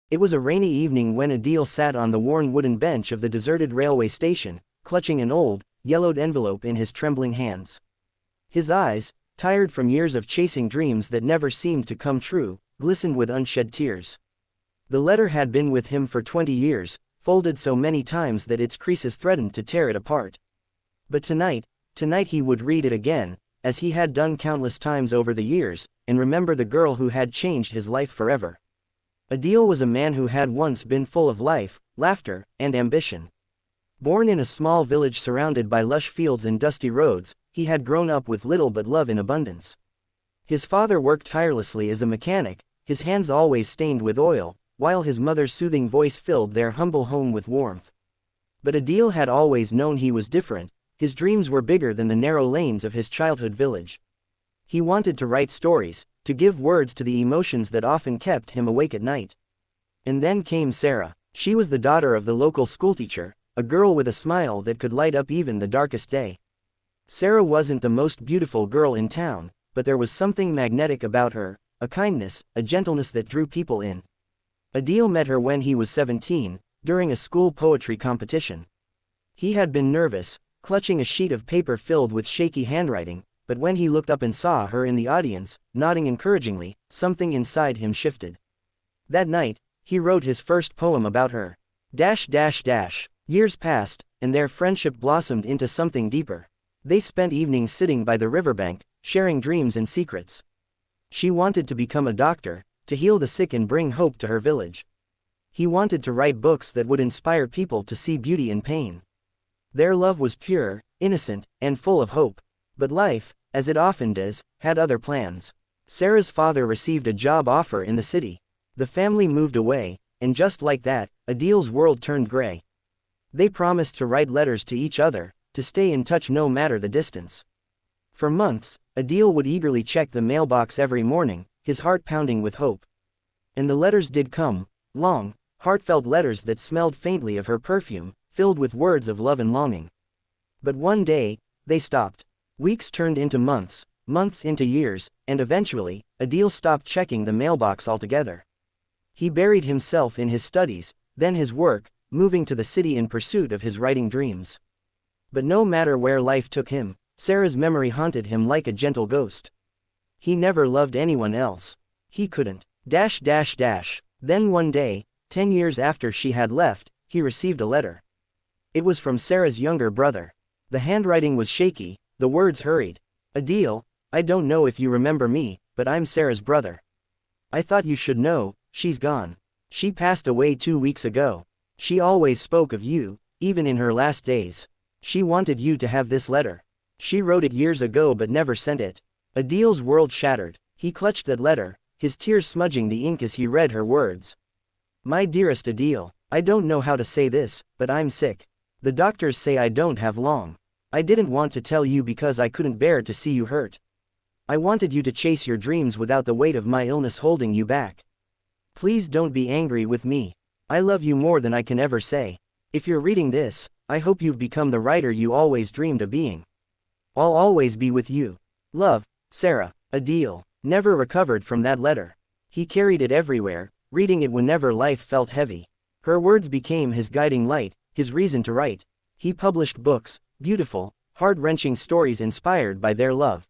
It was a rainy evening when Adeel sat on the worn wooden bench of the deserted railway station, clutching an old, yellowed envelope in his trembling hands. His eyes, tired from years of chasing dreams that never seemed to come true, glistened with unshed tears. The letter had been with him for 20 years, folded so many times that its creases threatened to tear it apart. But tonight he would read it again, as he had done countless times over the years, and remember the girl who had changed his life forever. Adeel was a man who had once been full of life, laughter, and ambition. Born in a small village surrounded by lush fields and dusty roads, he had grown up with little but love in abundance. His father worked tirelessly as a mechanic, his hands always stained with oil, while his mother's soothing voice filled their humble home with warmth. But Adeel had always known he was different. His dreams were bigger than the narrow lanes of his childhood village. He wanted to write stories, to give words to the emotions that often kept him awake at night. And then came Sarah. She was the daughter of the local schoolteacher, a girl with a smile that could light up even the darkest day. Sarah wasn't the most beautiful girl in town, but there was something magnetic about her, a kindness, a gentleness that drew people in. Adeel met her when he was 17, during a school poetry competition. He had been nervous, clutching a sheet of paper filled with shaky handwriting, but when he looked up and saw her in the audience, nodding encouragingly, something inside him shifted. That night, he wrote his first poem about her. Years passed, and their friendship blossomed into something deeper. They spent evenings sitting by the riverbank, sharing dreams and secrets. She wanted to become a doctor, to heal the sick and bring hope to her village. He wanted to write books that would inspire people to see beauty in pain. Their love was pure, innocent, and full of hope. But life, as it often does, had other plans. Sarah's father received a job offer in the city. The family moved away, and just like that, Adeel's world turned gray. They promised to write letters to each other, to stay in touch no matter the distance. For months, Adeel would eagerly check the mailbox every morning, his heart pounding with hope. And the letters did come, long, heartfelt letters that smelled faintly of her perfume, filled with words of love and longing. But one day, they stopped. Weeks turned into months, months into years, and eventually, Adeel stopped checking the mailbox altogether. He buried himself in his studies, then his work, moving to the city in pursuit of his writing dreams. But no matter where life took him, Sarah's memory haunted him like a gentle ghost. He never loved anyone else. He couldn't. Then one day, 10 years after she had left, he received a letter. It was from Sarah's younger brother. The handwriting was shaky, the words hurried. Adeel, I don't know if you remember me, but I'm Sarah's brother. I thought you should know, she's gone. She passed away 2 weeks ago. She always spoke of you, even in her last days. She wanted you to have this letter. She wrote it years ago but never sent it. Adeel's world shattered. He clutched that letter, his tears smudging the ink as he read her words. My dearest Adeel, I don't know how to say this, but I'm sick. The doctors say I don't have long. I didn't want to tell you because I couldn't bear to see you hurt. I wanted you to chase your dreams without the weight of my illness holding you back. Please don't be angry with me. I love you more than I can ever say. If you're reading this, I hope you've become the writer you always dreamed of being. I'll always be with you. Love, Sarah. Adeel never recovered from that letter. He carried it everywhere, reading it whenever life felt heavy. Her words became his guiding light, his reason to write. He published books, beautiful, heart-wrenching stories inspired by their love.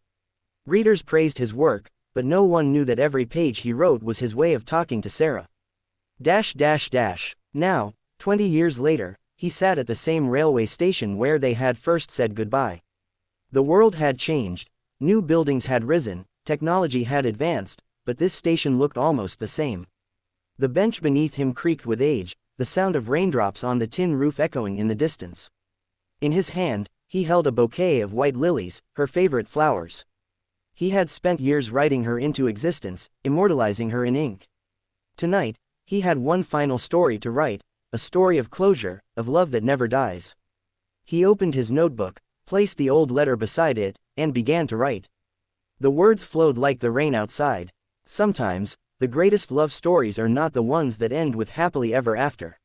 Readers praised his work, but no one knew that every page he wrote was his way of talking to Sarah. Now, 20 years later, he sat at the same railway station where they had first said goodbye. The world had changed, new buildings had risen, technology had advanced, but this station looked almost the same. The bench beneath him creaked with age, the sound of raindrops on the tin roof echoing in the distance. In his hand, he held a bouquet of white lilies, her favorite flowers. He had spent years writing her into existence, immortalizing her in ink. Tonight, he had one final story to write, a story of closure, of love that never dies. He opened his notebook, placed the old letter beside it, and began to write. The words flowed like the rain outside. Sometimes, the greatest love stories are not the ones that end with happily ever after.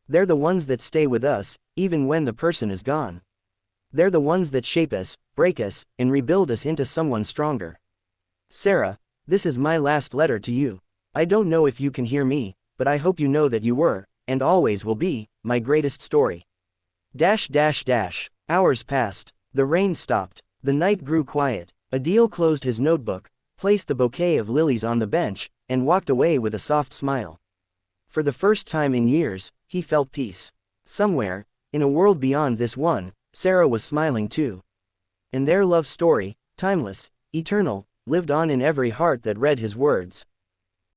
They're the ones that stay with us, even when the person is gone. They're the ones that shape us, break us, and rebuild us into someone stronger. Sarah, this is my last letter to you. I don't know if you can hear me, but I hope you know that you were, and always will be, my greatest story. Hours passed. The rain stopped. The night grew quiet. Adeel closed his notebook, placed the bouquet of lilies on the bench, and walked away with a soft smile. For the first time in years, he felt peace. Somewhere, in a world beyond this one, Sarah was smiling too. And their love story, timeless, eternal, lived on in every heart that read his words.